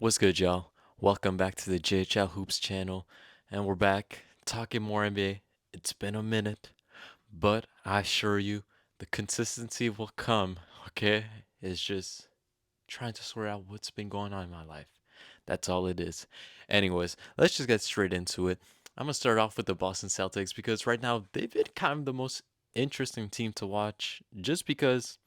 What's good, y'all? Welcome back to the JHL Hoops channel, and we're back talking more NBA. It's been a minute, but I assure you, the consistency will come, okay? It's just trying to sort out what's been going on in my life. That's all it is. Anyways, let's just get straight into it. I'm gonna start off with the Boston Celtics because right now they've been kind of the most interesting team to watch just because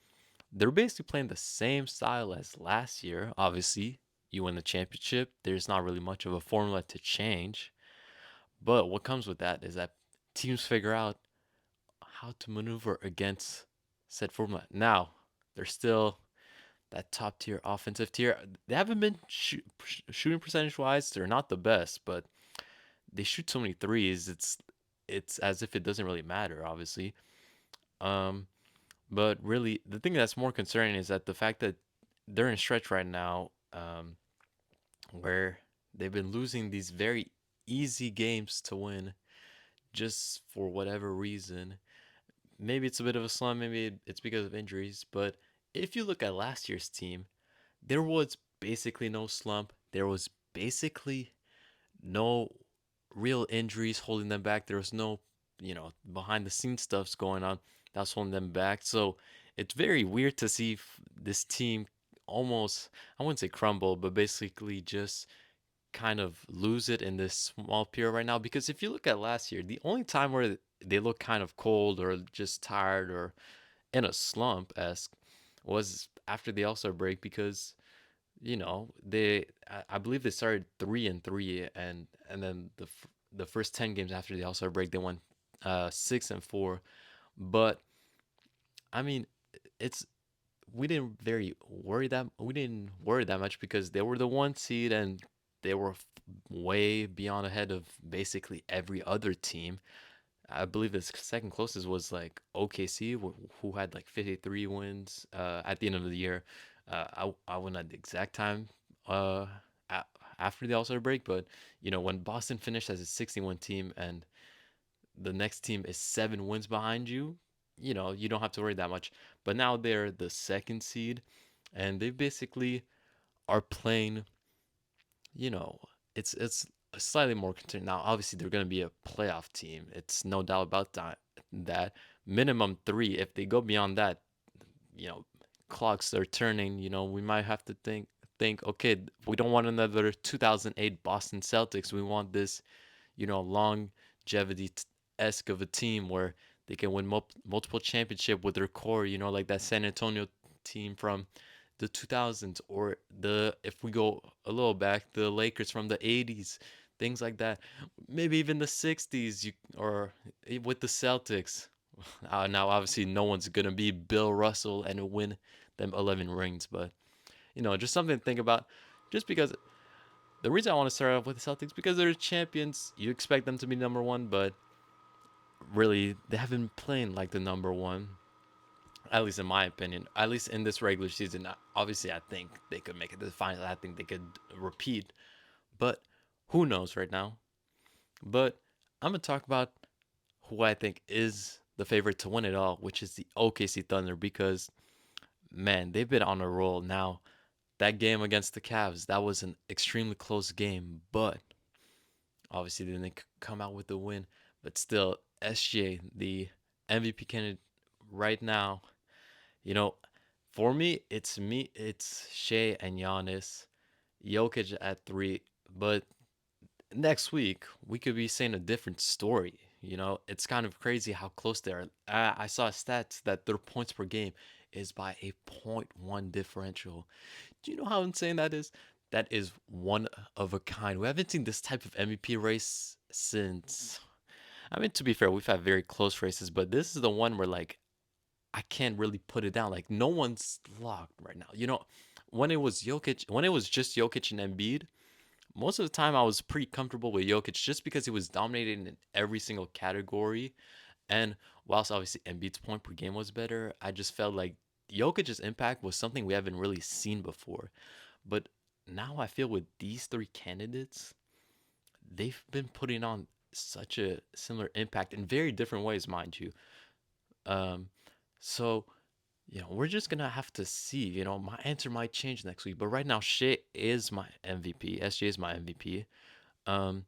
they're basically playing the same style as last year. Obviously, you win the championship. There's not really much of a formula to change. But what comes with that is that teams figure out how to maneuver against said formula. Now, they're still that top tier offensive tier. They haven't been shooting percentage wise. They're not the best, but they shoot so many threes. It's as if it doesn't really matter. Obviously, um, but really, the thing that's more concerning is that the fact that they're in a stretch right now where they've been losing these very easy games to win just for whatever reason. Maybe it's a bit of a slump, maybe it's because of injuries, but if you look at last year's team, there was basically no slump. There was basically no real injuries holding them back. There was no, behind the scenes stuffs going on that's holding them back. So it's very weird to see this team almost, I wouldn't say crumble, but basically just kind of lose it in this small period right now. Because if you look at last year, the only time where they look kind of cold or just tired or in a slump esque was after the All Star break because I believe they started 3-3 and then the first 10 games after the All Star break they won 6-4. But I mean, it's we didn't worry that much because they were the one seed and they were way beyond ahead of basically every other team. I believe the second closest was like OKC, who had like 53 wins at the end of the year. I wouldn't know the exact time uh, after the All Star break, but when Boston finished as a 61 team and the next team is 7 wins behind you, you don't have to worry that much. But now they're the second seed, and they basically are playing. You know, it's slightly more concerning. Now, obviously, they're going to be a playoff team. It's no doubt about that. That minimum three. If they go beyond that, you know, clocks are turning. We might have to think. Okay, we don't want another 2008 Boston Celtics. We want this, longevity esque of a team where they can win multiple championship with their core. Like that San Antonio team from the 2000s, or the if we go a little back, the Lakers from the 80s, things like that. Maybe even the 60s, or with the Celtics. Now, obviously, no one's gonna be Bill Russell and win them 11 rings, but just something to think about. Just because the reason I want to start off with the Celtics because they're champions, you expect them to be number one, but really they haven't been playing like the number one. At least in my opinion, at least in this regular season. Obviously, I think they could make it to the finals. I think they could repeat, but who knows right now? But I'm gonna talk about who I think is the favorite to win it all, which is the OKC Thunder, because man, they've been on a roll now. That game against the Cavs, that was an extremely close game, but obviously they didn't come out with the win. But still, SJ, the MVP candidate right now, you know, for me, it's Shea and Giannis, Jokic at three. But next week we could be saying a different story. It's kind of crazy how close they are. I saw stats that their points per game is by a point 0.1 differential. Do you know how insane that is? That is one of a kind. We haven't seen this type of MVP race since. I mean, to be fair, we've had very close races, but this is the one where like I can't really put it down. Like no one's locked right now. When it was just Jokic and Embiid, most of the time I was pretty comfortable with Jokic just because he was dominating in every single category. And whilst obviously Embiid's point per game was better, I just felt like Jokic's impact was something we haven't really seen before. But now I feel with these three candidates, they've been putting on such a similar impact in very different ways, mind you. Um, so we're just gonna have to see. My answer might change next week, but right now, Shea is my MVP. SJ is my MVP. Um,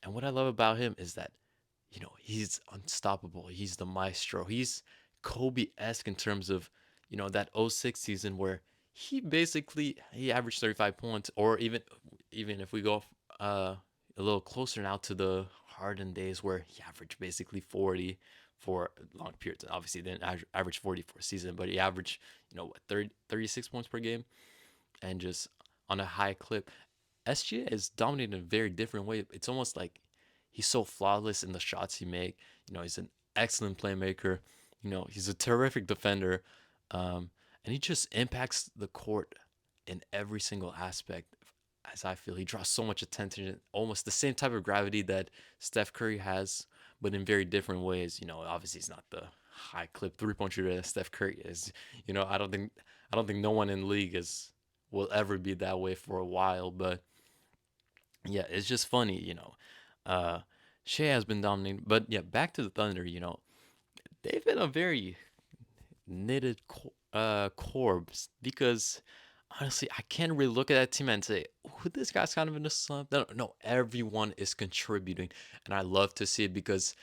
and what I love about him is that, he's unstoppable. He's the maestro. He's Kobe-esque in terms of, that '06 season where he averaged 35 points, or even if we go a little closer now to the Harden days where he averaged basically 40 for long periods. Obviously, he didn't average 40 for a season, but he averaged, 36 points per game and just on a high clip. SGA is dominating in a very different way. It's almost like he's so flawless in the shots he make. He's an excellent playmaker. He's a terrific defender, and he just impacts the court in every single aspect. As I feel, he draws so much attention, almost the same type of gravity that Steph Curry has, but in very different ways. Obviously he's not the high clip 3-point shooter that Steph Curry is. I don't think no one in the league will ever be that way for a while, but yeah, it's just funny. Uh, Shea has been dominating, but yeah, back to the Thunder. They've been a very knitted corpse because honestly, I can't really look at that team and say, "Oh, this guy's kind of in a slump." No, no, everyone is contributing, and I love to see it because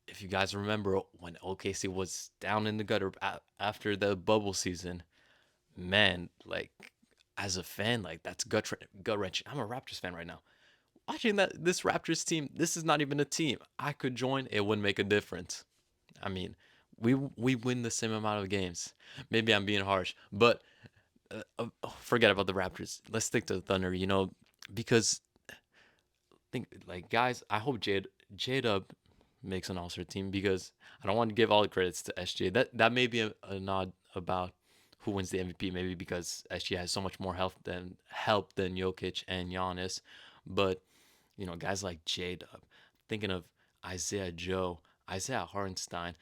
if you guys remember when OKC was down in the gutter after the bubble season, man, like as a fan, like that's gut wrenching. I'm a Raptors fan right now. Watching this Raptors team, this is not even a team. I could join, it wouldn't make a difference. I mean, we win the same amount of games. Maybe I'm being harsh, but forget about the Raptors. Let's stick to the Thunder. Because think like guys, I hope J Dub makes an All-Star team because I don't want to give all the credits to SJ. That may be a nod about who wins the MVP, maybe because SG has so much more help than Jokic and Giannis. But guys like J Dub, thinking of Isaiah Joe, Isaiah Hartenstein.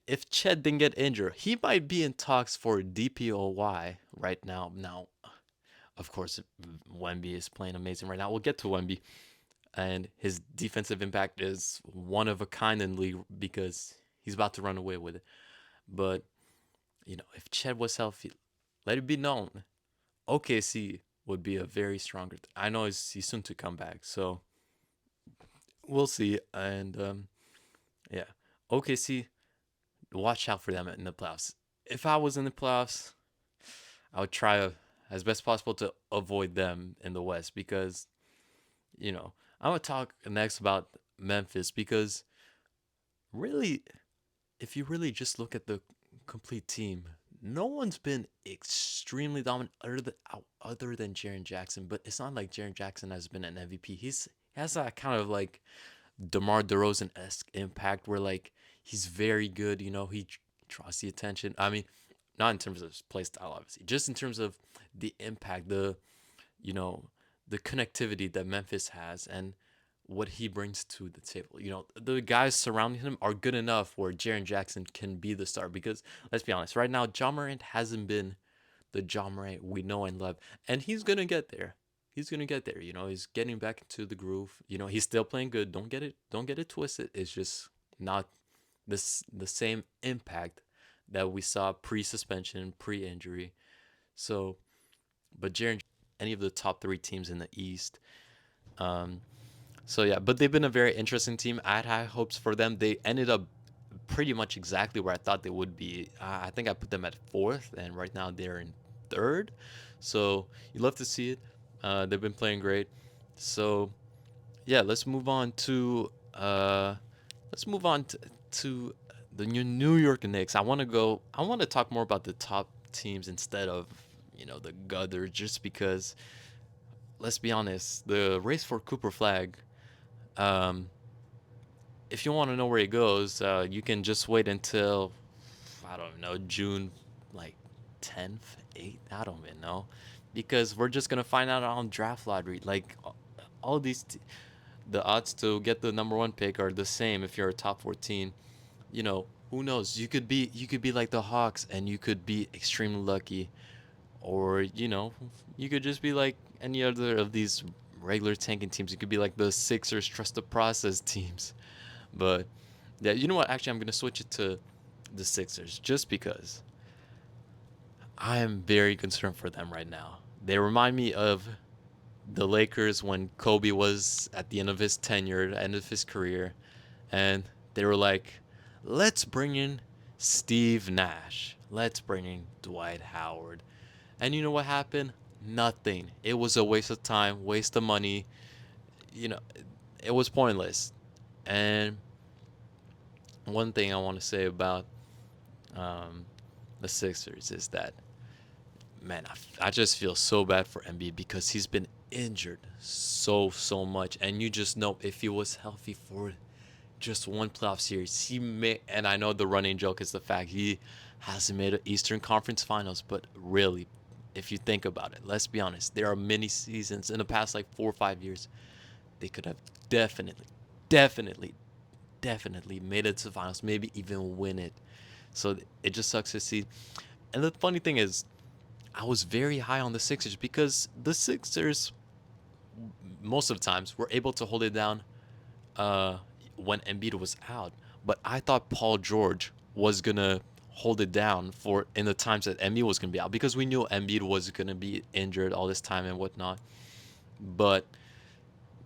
If Chet didn't get injured, he might be in talks for DPOY right now. Now, of course, Wemby is playing amazing right now. We'll get to Wemby, and his defensive impact is one of a kind in the league because he's about to run away with it. But if Chet was healthy, let it be known, OKC would be a very stronger. I know he's soon to come back, so we'll see. And yeah, OKC, watch out for them in the playoffs. If I was in the playoffs, I would try as best possible to avoid them in the West because I'm gonna talk next about Memphis because really, if you really just look at the complete team, no one's been extremely dominant other than Jaren Jackson. But it's not like Jaren Jackson has been an MVP. He has that kind of like DeMar DeRozan-esque impact where like he's very good. He draws the attention. I mean, not in terms of his play style, obviously, just in terms of the impact, you know the connectivity that Memphis has and what he brings to the table. The guys surrounding him are good enough where Jaren Jackson can be the star because let's be honest, right now Ja Morant hasn't been the Ja Morant we know and love, and he's gonna get there. He's gonna get there. He's getting back into the groove. He's still playing good. Don't get it twisted. It's just not the same impact that we saw pre-suspension, pre-injury. So, but Jaren, any of the top three teams in the East. Um, so yeah, but they've been a very interesting team. I had high hopes for them. They ended up pretty much exactly where I thought they would be. I think I put them at fourth, and right now they're in third. So you love to see it. They've been playing great. So yeah, let's move on to the New York Knicks. I want to talk more about the top teams instead of the gutter, just because let's be honest, the race for Cooper Flag. Um, if you want to know where it goes, you can just wait until I don't know June, like 10th, 8th. I don't even know, because we're just gonna find out on draft lottery. Like all the odds to get the number one pick are the same if you're a top 14. Who knows? You could be like the Hawks and you could be extremely lucky, or you could just be like any other of these regular tanking teams. You could be like the Sixers trust the process teams. But yeah, you know what? Actually, I'm gonna switch it to the Sixers just because. I am very concerned for them right now. They remind me of the Lakers when Kobe was at the end of his tenure, end of his career, and they were like, let's bring in Steve Nash. Let's bring in Dwight Howard. And you know what happened? Nothing. It was a waste of time, waste of money. You know, it was pointless. And one thing I want to say about um, the Sixers is that, man, I just feel so bad for Embiid because he's been injured so much. And you just know if he was healthy for just one playoff series, he may. And I know the running joke is the fact he hasn't made an Eastern Conference Finals, but really, if you think about it, let's be honest, there are many seasons in the past like 4 or 5 years they could have definitely, definitely, definitely made it to the finals, maybe even win it. So it just sucks to see. And the funny thing is, I was very high on the Sixers because the Sixers, most of the times, were able to hold it down uh, when Embiid was out. But I thought Paul George was gonna hold it down for in the times that Embiid was gonna be out because we knew Embiid was gonna be injured all this time and whatnot. But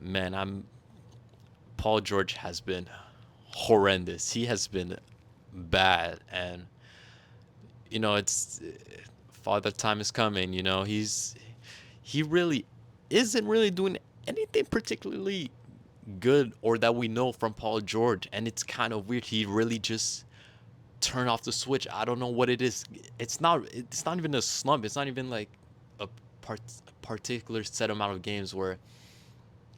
man, I'm Paul George has been horrendous. He has been bad, and it's Father Time is coming. He really isn't really doing anything particularly good or that we know from Paul George, and it's kind of weird. He really just turned off the switch. I don't know what it is. It's not even a slump. It's not even like a particular set amount of games where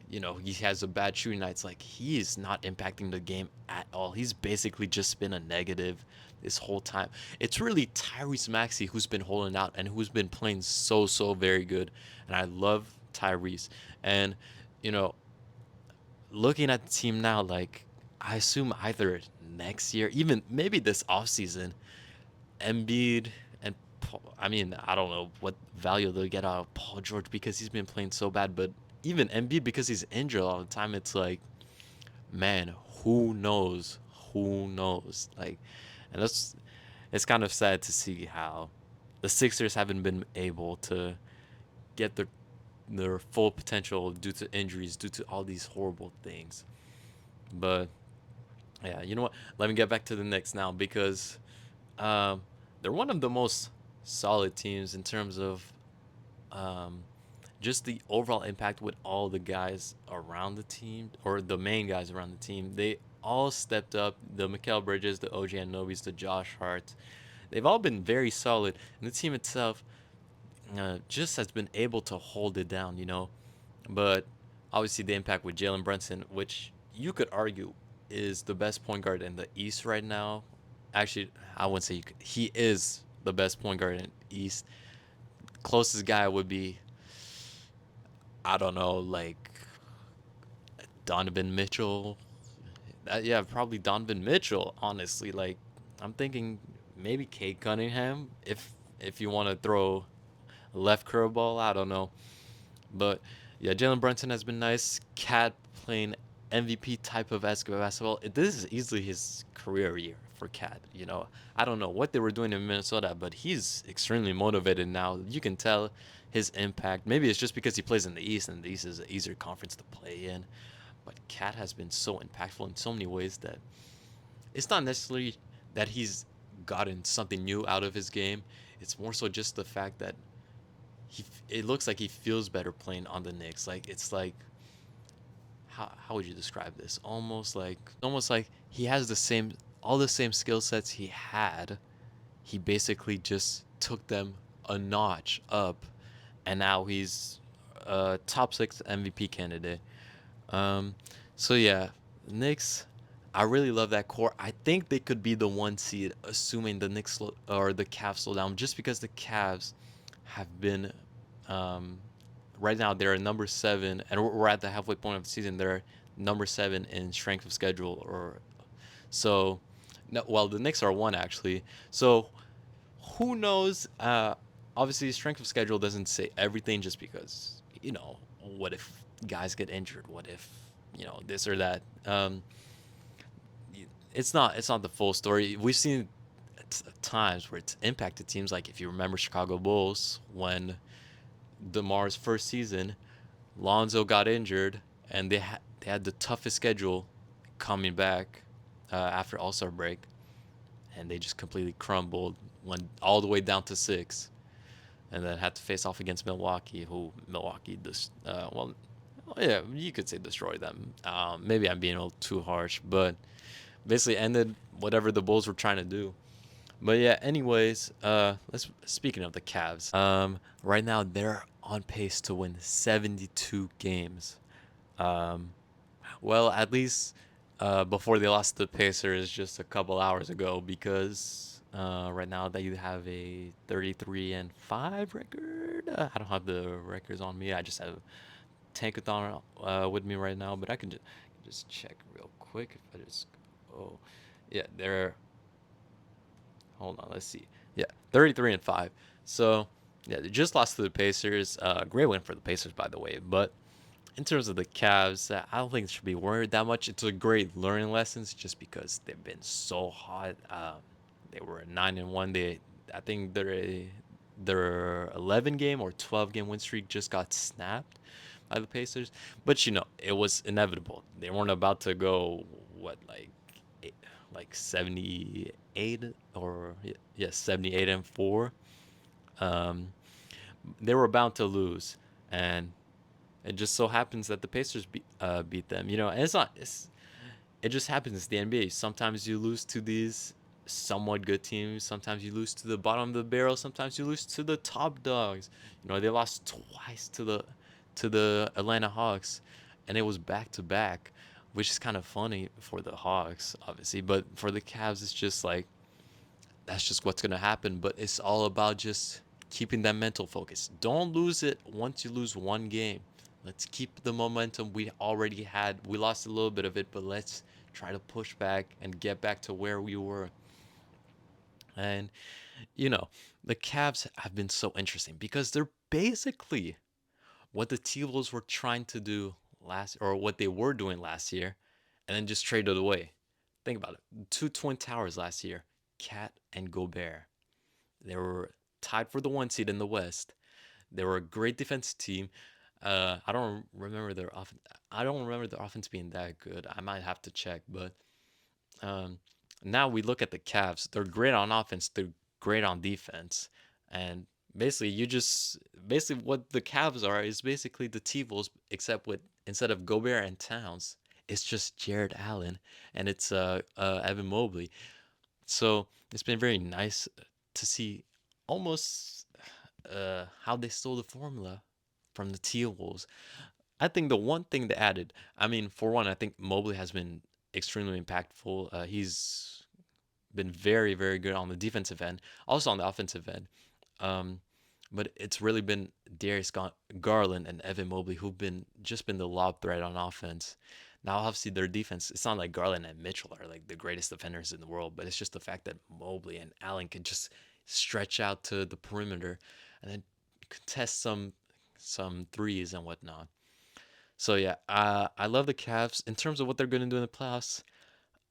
he has a bad shooting night. It's like he is not impacting the game at all. He's basically just been a negative this whole time. It's really Tyrese Maxey who's been holding out and who's been playing so very good. And I love Tyrese. And you know, looking at the team now, like I assume either next year, even maybe this offseason, Embiid and I mean, I don't know what value they'll get out of Paul George because he's been playing so bad, but even Embiid because he's injured all the time, it's like, man, who knows? Who knows? Like, and it's kind of sad to see how the Sixers haven't been able to get their full potential due to injuries, due to all these horrible things. But yeah, you know what? Let me get back to the Knicks now because um, they're one of the most solid teams in terms of um, just the overall impact with all the guys around the team or the main guys around the team. They all stepped up. The Mikal Bridges, the OG Anobis, the Josh Hart. They've all been very solid, and the team itself just has been able to hold it down. But obviously the impact with Jalen Brunson, which you could argue is the best point guard in the East right now. Actually, I wouldn't say you could. He is the best point guard in the East. Closest guy would be, I don't know, like Donovan Mitchell. Yeah, probably Donovan Mitchell. Honestly, like I'm thinking maybe Kate Cunningham if you want to throw a left curveball. I don't know, but yeah, Jalen Brunson has been nice. Cat playing MVP type of basketball. This is easily his career year for Cat. I don't know what they were doing in Minnesota, but he's extremely motivated now. You can tell his impact. Maybe it's just because he plays in the East, and the East is an easier conference to play in. But Cat has been so impactful in so many ways that it's not necessarily that he's gotten something new out of his game. It's more so just the fact that it looks like he feels better playing on the Knicks. Like it's like how would you describe this? Almost like he has the same skill sets he had. He basically just took them a notch up, and now he's a top 6 MVP candidate. Um, so yeah, Knicks. I really love that core. I think they could be the 1 seed, assuming the Knicks or the Cavs slow down, just because the Cavs have been um, right now they're number 7, and we're at the halfway point of the season. They're number 7 in strength of schedule, or so. No, well, the Knicks are 1 actually. So who knows? Obviously, strength of schedule doesn't say everything, just because what if guys get injured? What if this or that? It's not the full story. We've seen at times where it's impacted teams. Like if you remember Chicago Bulls when DeMar's first season, Lonzo got injured, and they had the toughest schedule coming back after All Star break, and they just completely crumbled, went all the way down to 6, and then had to face off against Milwaukee, who Milwaukee well, yeah, you could say destroyed them. Maybe I'm being a little too harsh, but basically ended whatever the Bulls were trying to do. But yeah, anyways, let's speaking of the Cavs. Right now they're on pace to win 72 games. Um, well, at least before they lost to the Pacers just a couple hours ago, because right now that you have a 33-5 record. I don't have the records on me. I just have Tankathon with me right now, but I can just check real quick if I just oh yeah, they're hold on, let's see. Yeah, 33-5. So yeah, they just lost to the Pacers. Great win for the Pacers, by the way. But in terms of the Cavs, I don't think it should be worried that much. It's a great learning lessons just because they've been so hot. They were 9-1. I think their 11 game or 12 game win streak just got snapped by the Pacers. But it was inevitable. They weren't about to go what like 78 or yeah 78-4. Um, they were bound to lose, and it just so happens that the Pacers beat them. And it's not. It just happens. It's the NBA. Sometimes you lose to these somewhat good teams. Sometimes you lose to the bottom of the barrel. Sometimes you lose to the top dogs. They lost twice to the Atlanta Hawks, and it was back to back, which is kind of funny for the Hawks, obviously. But for the Cavs, it's just like that's just what's gonna happen. But it's all about just keeping that mental focus. Don't lose it once you lose one game. Let's keep the momentum we already had. We lost a little bit of it, but let's try to push back and get back to where we were. And you know, the Cavs have been so interesting because they're basically what the T-Wolves were trying to do or what they were doing last year, and then just traded away. Think about it. Two Twin Towers last year, Cat and Gobert. They were tied for the 1 seed in the West. They were a great defense team. I don't remember their offense. I don't remember their offense being that good. I might have to check, but um, now we look at the Cavs. They're great on offense. They're great on defense, and basically basically what the Cavs are is basically the T-Wolves, except with instead of Gobert and Towns, it's just Jared Allen and it's Evan Mobley. So it's been very nice to see almost how they stole the formula from the T-Wolves. I think the one thing they added, I mean, for one, I think Mobley has been extremely impactful. He's been very, very good on the defensive end, also on the offensive end. Um, but it's really been Garland and Evan Mobley who've been the lob threat on offense. Now, obviously, their defense, it's not like Garland and Mitchell are like the greatest defenders in the world, but it's just the fact that Mobley and Allen can just stretch out to the perimeter and then contest some threes and whatnot. So yeah, I love the Cavs. In terms of what they're going to do in the playoffs,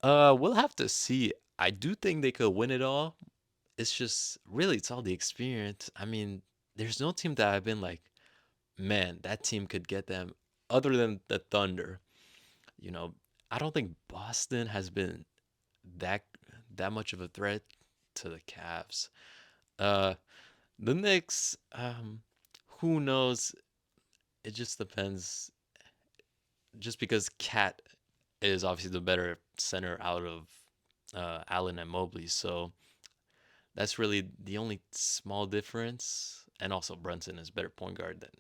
we'll have to see. I do think they could win it all. It's just really it's all the experience. I mean, there's no team that I've been like, man, that team could get them other than the Thunder. You know, I don't think Boston has been that that much of a threat to the Cavs. Uh, the Knicks, who knows? It just depends. Just because Cat is obviously the better center out of Allen and Mobley, so that's really the only small difference. And also, Brunson is better point guard than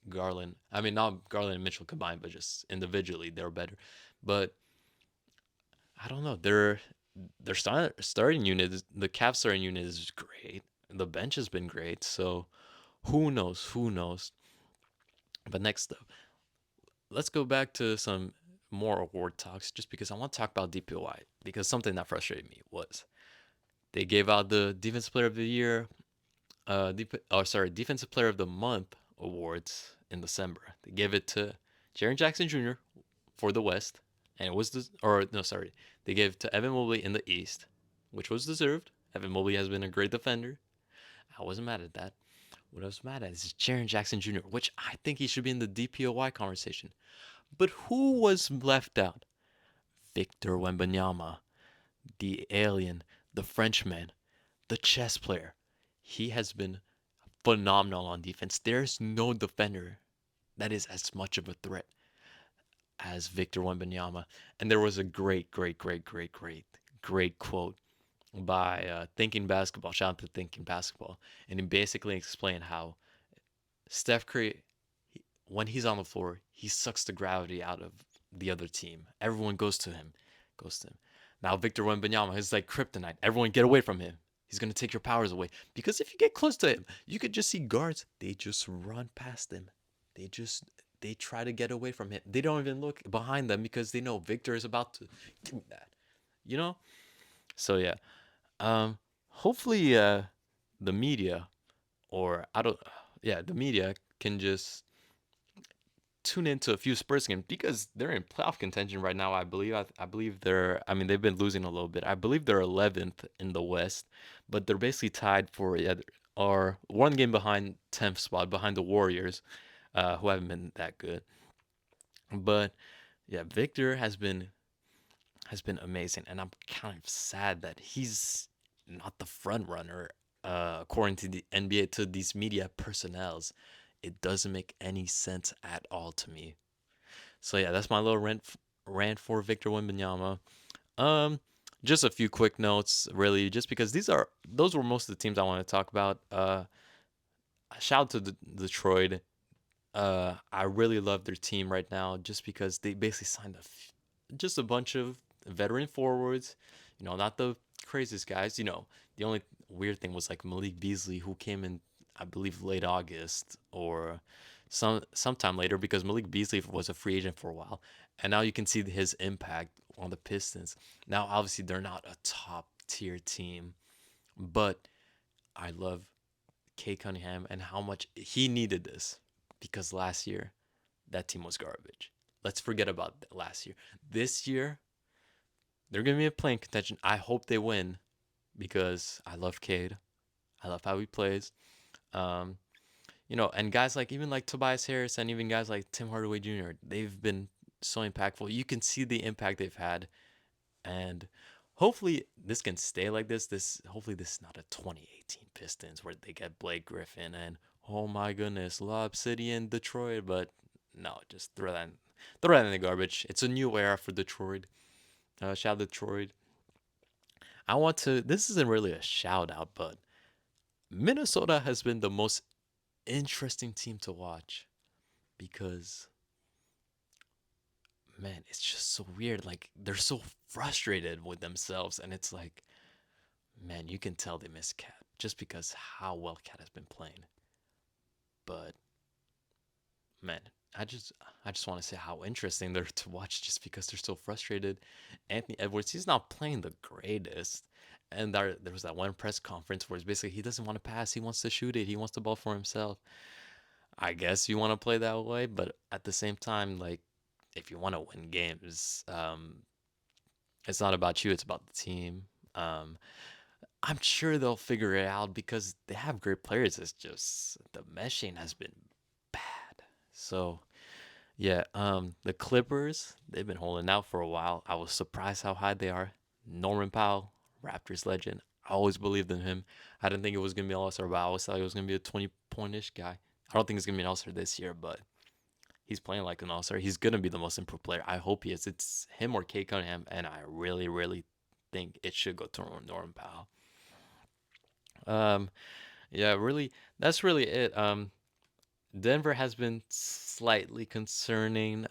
Garland. I mean, not Garland and Mitchell combined, but just individually, they're better. But I don't know. Their starting unit, the Cavs starting unit is great. The bench has been great. So who knows? Who knows? But next up, let's go back to some more award talks, just because I want to talk about DPOY. Because something that frustrated me was they gave out the Defensive Player of the Year, Defensive Player of the Month awards in December. They gave it to Jaren Jackson Jr. for the West, and it was they gave it to Evan Mobley in the East, which was deserved, Evan Mobley has been a great defender. I wasn't mad at that. What I was mad at is Jaren Jackson Jr., which I think he should be in the DPOY conversation. But who was left out? Victor Wembanyama, the alien, the Frenchman, the chess player. He has been phenomenal on defense. There's no defender that is as much of a threat as Victor Wembanyama. And there was a great quote by Thinking Basketball. Shout out to Thinking Basketball. And he basically explained how Steph Curry, when he's on the floor, he sucks the gravity out of the other team. Everyone goes to him. Goes to him. Now Victor Wembanyama is like kryptonite. Everyone get away from him. He's gonna take your powers away. Because if you get close to him, you could just see guards. They just run past him. They just they try to get away from him. They don't even look behind them because they know Victor is about to do that. You know? So yeah. Hopefully the media or I don't yeah, the media can just tune into a few Spurs games because they're in playoff contention right now. I believe. I believe they're. I mean, they've been losing a little bit. I believe they're 11th in the West, but they're basically tied for yeah, or one game behind 10th spot behind the Warriors, who haven't been that good. But yeah, Victor has been amazing, and I'm kind of sad that he's not the front runner. According to the NBA, to these media personnels, it doesn't make any sense at all to me. So yeah, that's my little rant for Victor Wembanyama. Um, just a few quick notes, really, just because those were most of the teams I want to talk about. Shout out to Detroit. I really love their team right now, just because they basically signed just a bunch of veteran forwards. Not the craziest guys. The only weird thing was like Malik Beasley, who came in, I believe, late August or sometime later, because Malik Beasley was a free agent for a while, and now you can see his impact on the Pistons. Now, obviously, they're not a top tier team, but I love Kay Cunningham and how much he needed this, because last year that team was garbage. Let's forget about last year. This year, they're going to be a playing contention. I hope they win because I love Cade. I love how he plays. Um, and guys like even like Tobias Harris and even guys like Tim Hardaway Jr., they've been so impactful. You can see the impact they've had, and hopefully this can stay like this. Hopefully this is not a 2018 Pistons where they get Blake Griffin and oh my goodness, Lob City in Detroit. But no, just throw that in the garbage. It's a new era for Detroit. Shout out Detroit. This isn't really a shout out, but Minnesota has been the most interesting team to watch because, man, it's just so weird. Like, they're so frustrated with themselves, and it's like, man, you can tell they miss Cat just because how well Cat has been playing. But man, I just I just want to say how interesting they're to watch just because they're so frustrated. Anthony Edwards, he's not playing the greatest. And there was that one press conference where it's basically he doesn't want to pass, he wants to shoot it, he wants the ball for himself. I guess you want to play that way, but at the same time, like if you want to win games, it's not about you, it's about the team. Um, I'm sure they'll figure it out because they have great players. It's just the meshing has been bad. So yeah, the Clippers, they've been holding out for a while. I was surprised how high they are. Norman Powell, Raptors legend. I always believed in him. I didn't think it was gonna be an All-Star, but I always thought he was gonna be a 20-point-ish guy. I don't think he's gonna be an All-Star this year, but he's playing like an All-Star. He's gonna be the most improved player. I hope he is. It's him or Kay Cunningham, and I really, really think it should go to Norman Powell. Um, yeah, really, that's really it. Denver has been slightly concerning.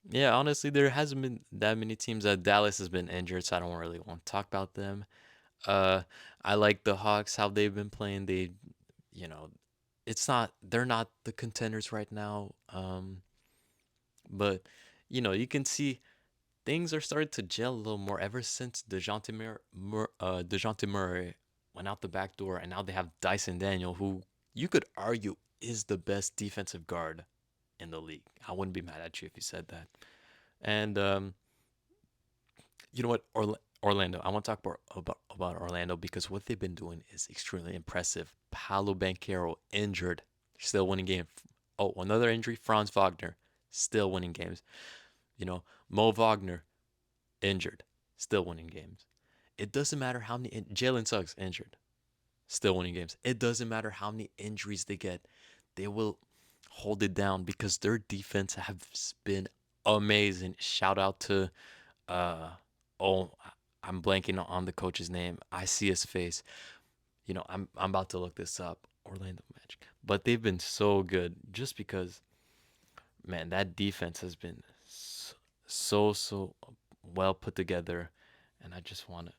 Yeah, honestly, there hasn't been that many teams. Dallas has been injured, so I don't really want to talk about them. Uh, I like the Hawks, how they've been playing. You know, they're not the contenders right now. But you can see things are starting to gel a little more ever since Dejounte Murray went out the back door, and now they have Dyson Daniel, who you could argue is the best defensive guard in the league. I wouldn't be mad at you if you said that. And you know what? Orlando. I want to talk about Orlando because what they've been doing is extremely impressive. Paolo Banchero injured, still winning games. Oh, another injury, Franz Wagner, still winning games. You know, Mo Wagner injured, still winning games. It doesn't matter how many Jalen Suggs injured, still winning games. It doesn't matter how many injuries they get, they will hold it down because their defense has been amazing. Shout out to uh oh I'm blanking on the coach's name. I see his face. I'm about to look this up. Orlando Magic. But they've been so good just because man, that defense has been so well put together and I just want to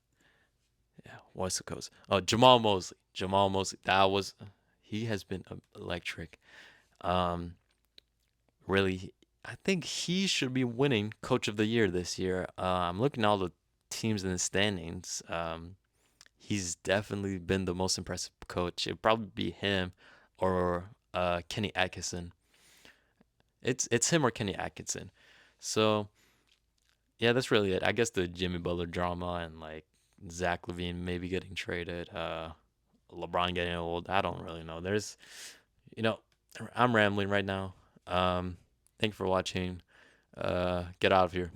yeah, what's the coach? Oh, Jamal Mosley. Jamal Mosley. That was he has been electric. Um really I think he should be winning coach of the year this year. I'm looking at all the teams in the standings. He's definitely been the most impressive coach. It'd probably be him or Kenny Atkinson. It's him or Kenny Atkinson. So yeah, that's really it. I guess the Jimmy Butler drama and like Zach Levine maybe getting traded, LeBron getting old. I don't really know. You know, I'm rambling right now. Thank you for watching. Get out of here.